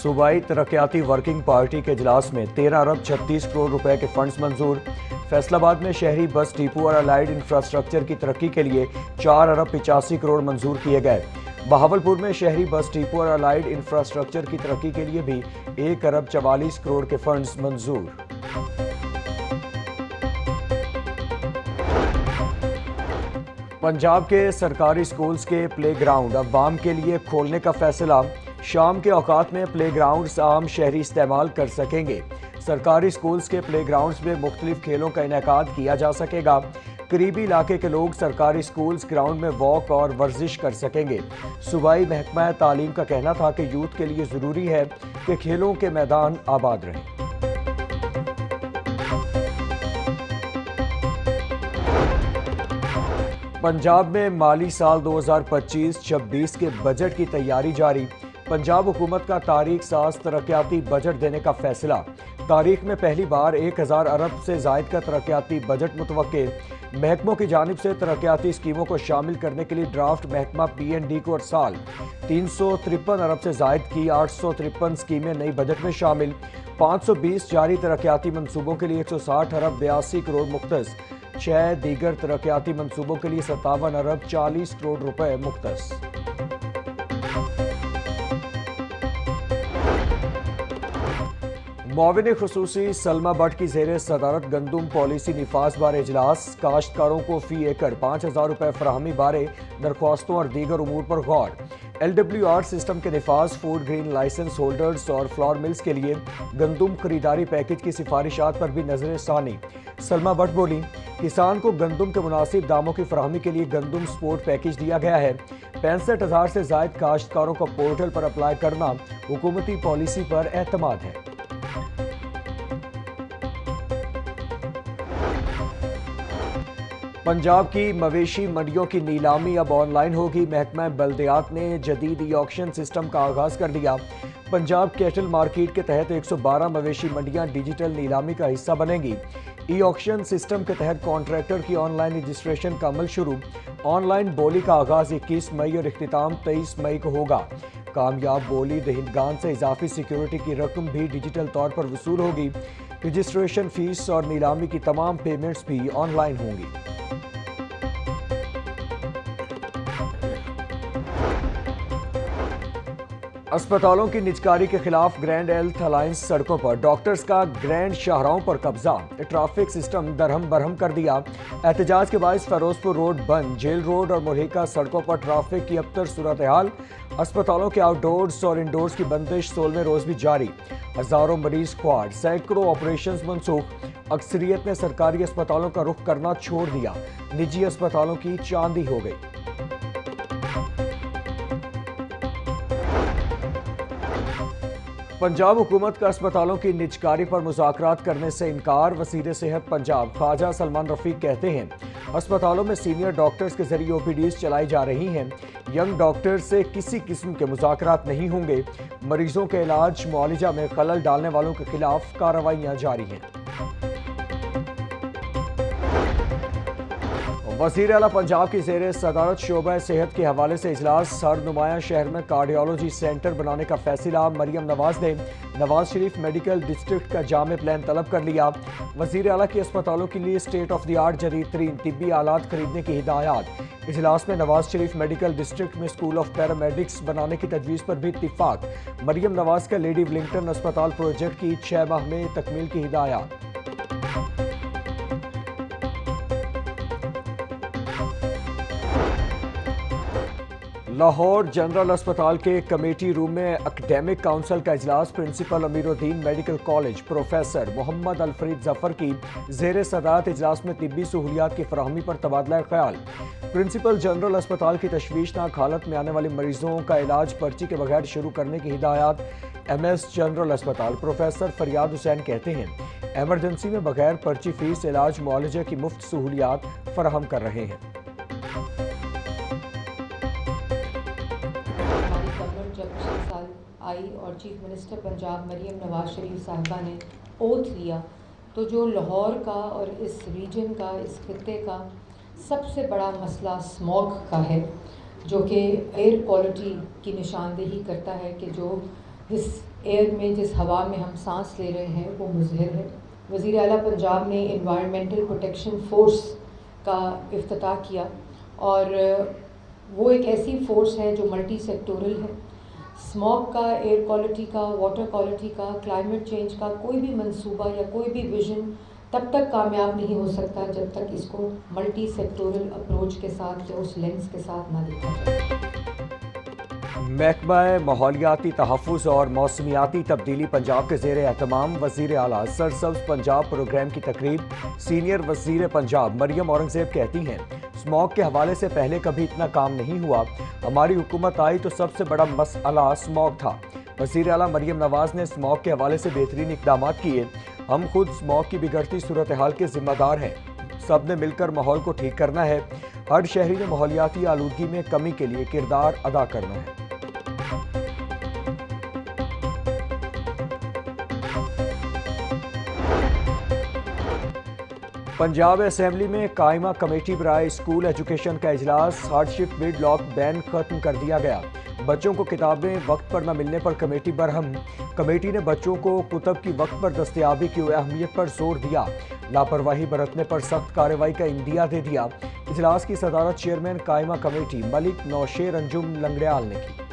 صوبائی ترقیاتی working party کے اجلاس میں 13 ارب 36 کروڑ روپے کے فنڈز منظور۔ فیصل آباد میں شہری بس ڈپو اور الائیڈ انفراسٹرکچر کی ترقی کے لیے 4 ارب 85 کروڑ منظور کیے گئے۔ بہاولپور میں شہری بس ڈپو اور الائیڈ انفراسٹرکچر کی ترقی کے لیے بھی 1 ارب 44 کروڑ کے فنڈز منظور۔ پنجاب کے سرکاری سکولز کے پلے گراؤنڈ عوام کے لیے کھولنے کا فیصلہ۔ شام کے اوقات میں پلے گراؤنڈز عام شہری استعمال کر سکیں گے۔ سرکاری سکولز کے پلے گراؤنڈز میں مختلف کھیلوں کا انعقاد کیا جا سکے گا۔ قریبی علاقے کے لوگ سرکاری سکولز گراؤنڈ میں واک اور ورزش کر سکیں گے۔ صوبائی محکمہ تعلیم کا کہنا تھا کہ یوتھ کے لیے ضروری ہے کہ کھیلوں کے میدان آباد رہیں۔ پنجاب میں مالی سال 2025-26 کے بجٹ کی تیاری جاری۔ پنجاب حکومت کا تاریخ ساز ترقیاتی بجٹ دینے کا فیصلہ۔ تاریخ میں پہلی بار 1000 ارب سے زائد کا ترقیاتی بجٹ متوقع۔ محکموں کی جانب سے ترقیاتی اسکیموں کو شامل کرنے کے لیے ڈرافٹ محکمہ PND کو ارسال۔ 353 ارب سے زائد کی 853 اسکیمیں نئی بجٹ میں شامل۔ 520 جاری ترقیاتی منصوبوں کے لیے 160 ارب 82 کروڑ مختص۔ 6 دیگر ترقیاتی منصوبوں کے لیے 57 ارب 40 کروڑ روپے مختص۔ معاون خصوصی سلمہ بٹ کی زیر صدارت گندم پالیسی نفاذ بارے اجلاس۔ کاشتکاروں کو فی ایکڑ 5000 روپے فراہمی بارے درخواستوں اور دیگر امور پر غور۔ LWR سسٹم کے نفاذ، فوڈ گرین لائسنس ہولڈرز اور فلور ملز کے لیے گندم خریداری پیکج کی سفارشات پر بھی نظر ثانی۔ سلمہ بٹ بولی، کسان کو گندم کے مناسب داموں کی فراہمی کے لیے گندم سپورٹ پیکج دیا گیا ہے۔ 65,000 سے زائد کاشتکاروں کا پورٹل پر اپلائی کرنا حکومتی پالیسی پر اعتماد ہے۔ پنجاب کی مویشی منڈیوں کی نیلامی اب آن لائن ہوگی۔ محکمہ بلدیات نے جدید ای آکشن سسٹم کا آغاز کر دیا۔ پنجاب کیٹل مارکیٹ کے تحت 112 مویشی منڈیاں ڈیجیٹل نیلامی کا حصہ بنیں گی۔ ای آکشن سسٹم کے تحت کانٹریکٹر کی آن لائن رجسٹریشن کا عمل شروع۔ آن لائن بولی کا آغاز 21 مئی اور اختتام 23 مئی کو ہوگا۔ کامیاب بولی دہندگان سے اضافی سیکیورٹی کی رقم بھی ڈیجیٹل طور پر وصول ہوگی۔ رجسٹریشن فیس اور نیلامی کی تمام پیمنٹس بھی آن لائن ہوں گی۔ اسپتالوں کی نجکاری کے خلاف گرینڈ ہیلتھ الائنس سڑکوں پر۔ ڈاکٹرز کا گرینڈ شاہراہوں پر قبضہ۔ ٹریفک سسٹم درہم برہم کر دیا۔ احتجاج کے باعث فیروز پور روڈ بند۔ جیل روڈ اور ملحقہ سڑکوں پر ٹریفک کی ابتر صورتحال۔ اسپتالوں کے آؤٹ ڈورز اور انڈورز کی بندش 16ویں روز بھی جاری۔ ہزاروں مریض کوارڈ، سینکڑوں آپریشنز منسوخ۔ اکثریت نے سرکاری اسپتالوں کا رخ کرنا چھوڑ دیا۔ نجی اسپتالوں کی چاندی ہو گئی۔ پنجاب حکومت کا اسپتالوں کی نجکاری پر مذاکرات کرنے سے انکار۔ وزیر صحت پنجاب خواجہ سلمان رفیق کہتے ہیں اسپتالوں میں سینئر ڈاکٹرز کے ذریعے OPDs چلائی جا رہی ہیں۔ ینگ ڈاکٹرز سے کسی قسم کے مذاکرات نہیں ہوں گے۔ مریضوں کے علاج معالجہ میں خلل ڈالنے والوں کے خلاف کارروائیاں جاری ہیں۔ وزیر اعلیٰ پنجاب کی زیر صدارت شعبہ صحت کے حوالے سے اجلاس۔ ہر نمایاں شہر میں کارڈیالوجی سینٹر بنانے کا فیصلہ۔ مریم نواز نے نواز شریف میڈیکل ڈسٹرکٹ کا جامع پلان طلب کر لیا۔ وزیر اعلیٰ کی اسپتالوں کے لیے اسٹیٹ آف دی آرٹ جدید ترین طبی آلات خریدنے کی ہدایات۔ اجلاس میں نواز شریف میڈیکل ڈسٹرکٹ میں اسکول آف پیرامیڈکس بنانے کی تجویز پر بھی اتفاق۔ مریم نواز کا لیڈی ولنگٹن اسپتال پروجیکٹ کی 6 ماہ میں تکمیل کی ہدایات۔ لاہور جنرل اسپتال کے کمیٹی روم میں اکیڈیمک کونسل کا اجلاس۔ پرنسپل امیر الدین میڈیکل کالج پروفیسر محمد الفرید ظفر کی زیر صدارت اجلاس میں طبی سہولیات کی فراہمی پر تبادلہ خیال۔ پرنسپل جنرل اسپتال کی تشویشناک حالت میں آنے والے مریضوں کا علاج پرچی کے بغیر شروع کرنے کی ہدایات۔ MS جنرل اسپتال پروفیسر فریاد حسین کہتے ہیں ایمرجنسی میں بغیر پرچی فیس علاج معالجے کی مفت سہولیات فراہم کر رہے ہیں۔ آئی اور چیف منسٹر پنجاب مریم نواز شریف صاحبہ نے اوتھ لیا تو جو لاہور کا اور اس ریجن کا، اس خطے کا سب سے بڑا مسئلہ اسموگ کا ہے، جو کہ ایئر کوالٹی کی نشاندہی کرتا ہے کہ جو اس ایئر میں جس ہوا میں ہم سانس لے رہے ہیں وہ مضر ہے۔ وزیر اعلیٰ پنجاب نے انوائرمنٹل پروٹیکشن فورس کا افتتاح کیا، اور وہ ایک ایسی فورس ہے جو ملٹی سیکٹورل ہے۔ اسموگ کا، ایئر کوالٹی کا، واٹر کوالٹی کا، کلائمیٹ چینج کا کوئی بھی منصوبہ یا کوئی بھی ویژن تب تک کامیاب نہیں ہو سکتا جب تک اس کو ملٹی سیکٹورل اپروچ کے ساتھ یا اس لینس کے ساتھ نہ دیکھا جائے۔ محکمہ ماحولیاتی تحفظ اور موسمیاتی تبدیلی پنجاب کے زیر اہتمام وزیر اعلیٰ سرسبز پنجاب پروگرام کی تقریب۔ سینئر وزیر پنجاب مریم اورنگزیب کہتی ہیں، اسموگ کے حوالے سے پہلے کبھی اتنا کام نہیں ہوا، ہماری حکومت آئی تو سب سے بڑا مسئلہ اسموگ تھا۔ وزیر اعلیٰ مریم نواز نے اسموگ کے حوالے سے بہترین اقدامات کیے۔ ہم خود اسموگ کی بگڑتی صورتحال کے ذمہ دار ہیں، سب نے مل کر ماحول کو ٹھیک کرنا ہے، ہر شہری نے ماحولیاتی آلودگی میں کمی کے لیے کردار ادا کرنا ہے۔ پنجاب اسمبلی میں قائمہ کمیٹی برائے اسکول ایجوکیشن کا اجلاس۔ ہارڈ شپ مڈ لاک بین ختم کر دیا گیا۔ بچوں کو کتابیں وقت پر نہ ملنے پر کمیٹی برہم۔ کمیٹی نے بچوں کو کتب کی وقت پر دستیابی کی اہمیت پر زور دیا، لاپرواہی برتنے پر سخت کارروائی کا عندیہ دے دیا۔ اجلاس کی صدارت چیئرمین قائمہ کمیٹی ملک نوشیر انجم لنگڑیال نے کی۔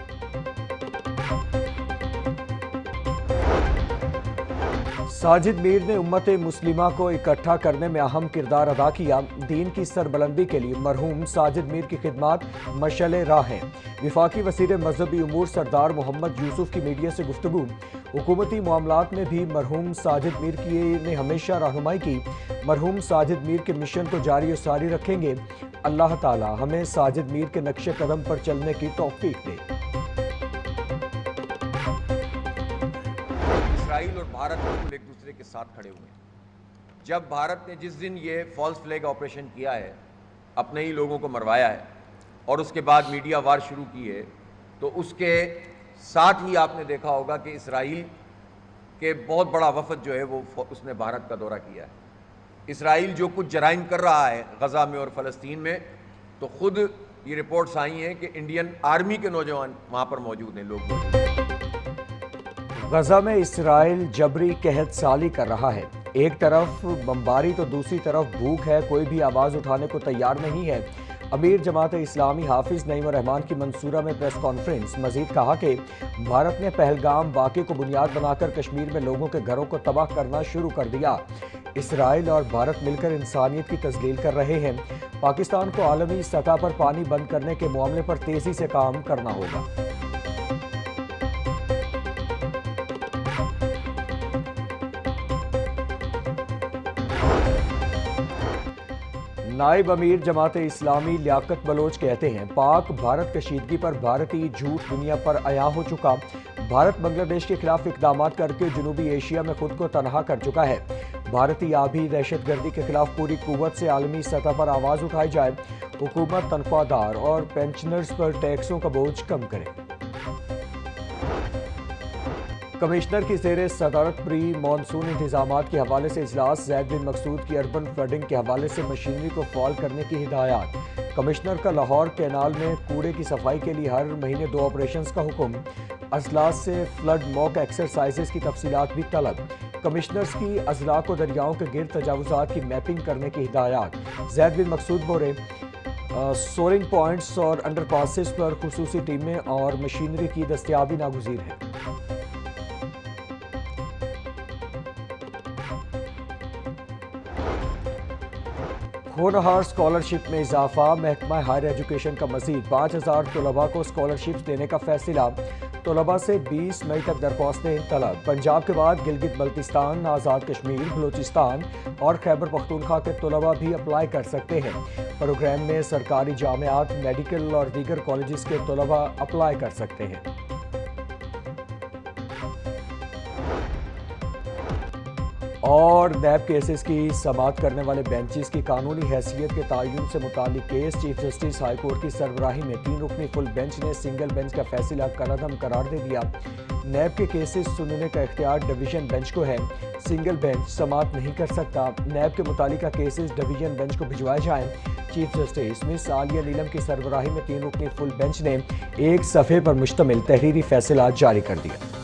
ساجد میر نے امت مسلمہ کو اکٹھا کرنے میں اہم کردار ادا کیا۔ دین کی سربلندی کے لیے مرحوم ساجد میر کی خدمات مشعل راہ ہیں۔ وفاقی وزیر مذہبی امور سردار محمد یوسف کی میڈیا سے گفتگو۔ حکومتی معاملات میں بھی مرحوم ساجد میر نے ہمیشہ رہنمائی کی۔ مرحوم ساجد میر کے مشن کو جاری و ساری رکھیں گے۔ اللہ تعالی ہمیں ساجد میر کے نقش قدم پر چلنے کی توفیق دے۔ اسرائیل اور بھارت بالکل ایک دوسرے کے ساتھ کھڑے ہوئے ہیں۔ جب بھارت نے جس دن یہ فالس فلیگ آپریشن کیا ہے، اپنے ہی لوگوں کو مروایا ہے، اور اس کے بعد میڈیا وار شروع کی ہے، تو اس کے ساتھ ہی آپ نے دیکھا ہوگا کہ اسرائیل کے بہت بڑا وفد جو ہے وہ اس نے بھارت کا دورہ کیا ہے۔ اسرائیل جو کچھ جرائم کر رہا ہے غزہ میں اور فلسطین میں، تو خود یہ رپورٹس آئی ہیں کہ انڈین آرمی کے نوجوان وہاں پر موجود ہیں، لوگ موجود ہیں۔ غزہ میں اسرائیل جبری قحط سالی کر رہا ہے، ایک طرف بمباری تو دوسری طرف بھوک ہے، کوئی بھی آواز اٹھانے کو تیار نہیں ہے۔ امیر جماعت اسلامی حافظ نعیم الرحمان کی منصورہ میں پریس کانفرنس۔ مزید کہا کہ بھارت نے پہلگام واقعے کو بنیاد بنا کر کشمیر میں لوگوں کے گھروں کو تباہ کرنا شروع کر دیا۔ اسرائیل اور بھارت مل کر انسانیت کی تذلیل کر رہے ہیں۔ پاکستان کو عالمی سطح پر پانی بند کرنے کے معاملے پر تیزی سے کام کرنا ہوگا۔ نائب امیر جماعت اسلامی لیاقت بلوچ کہتے ہیں، پاک بھارت کشیدگی پر بھارتی جھوٹ دنیا پر عیاں ہو چکا۔ بھارت بنگلہ دیش کے خلاف اقدامات کر کے جنوبی ایشیا میں خود کو تنہا کر چکا ہے۔ بھارتی آبی دہشت گردی کے خلاف پوری قوت سے عالمی سطح پر آواز اٹھائی جائے۔ حکومت تنخواہ دار اور پینشنرز پر ٹیکسوں کا بوجھ کم کرے۔ کمشنر کی زیر صدارت پری مانسون انتظامات کے حوالے سے اجلاس۔ زید بن مقصود کی اربن فلڈنگ کے حوالے سے مشینری کو فعال کرنے کی ہدایات۔ کمشنر کا لاہور کینال میں کوڑے کی صفائی کے لیے ہر مہینے 2 آپریشنز کا حکم۔ اضلاع سے فلڈ موک ایکسرسائزز کی تفصیلات بھی طلب۔ کمشنرز کی اضلاع کو دریاؤں کے گرد تجاوزات کی میپنگ کرنے کی ہدایات۔ زید بن مقصود بورے سورنگ پوائنٹس اور انڈر پاسز پر خصوصی ٹیمیں اور مشینری کی دستیابی ناگزیر ہے۔ ہونہار اسکالرشپ میں اضافہ۔ محکمہ ہائر ایجوکیشن کا مزید 5000 طلباء کو اسکالرشپ دینے کا فیصلہ۔ طلباء سے 20 مئی تک درخواستیں طلب۔ پنجاب کے بعد گلگت بلتستان، آزاد کشمیر، بلوچستان اور خیبر پختونخوا کے طلباء بھی اپلائی کر سکتے ہیں۔ پروگرام میں سرکاری جامعات، میڈیکل اور دیگر کالجز کے طلباء اپلائی کر سکتے ہیں۔ اور نیب کیسز کی سماعت کرنے والے بینچز کی قانونی حیثیت کے تعین سے متعلق case. Chief justice high court کی سربراہی میں 3 رکنی فل بینچ نے سنگل بینچ کا فیصلہ کالعدم قرار دے دیا۔ نیب کے کیسز سننے کا اختیار ڈویژن بینچ کو ہے، سنگل بینچ سماعت نہیں کر سکتا۔ نیب کے متعلقہ کیسز ڈویژن بینچ کو بھجوائے جائیں۔ چیف جسٹس مس عالیہ نیلم کی سربراہی میں 3 رکنی فل بینچ نے 1 صفحے پر مشتمل تحریری فیصلہ جاری کر دیا۔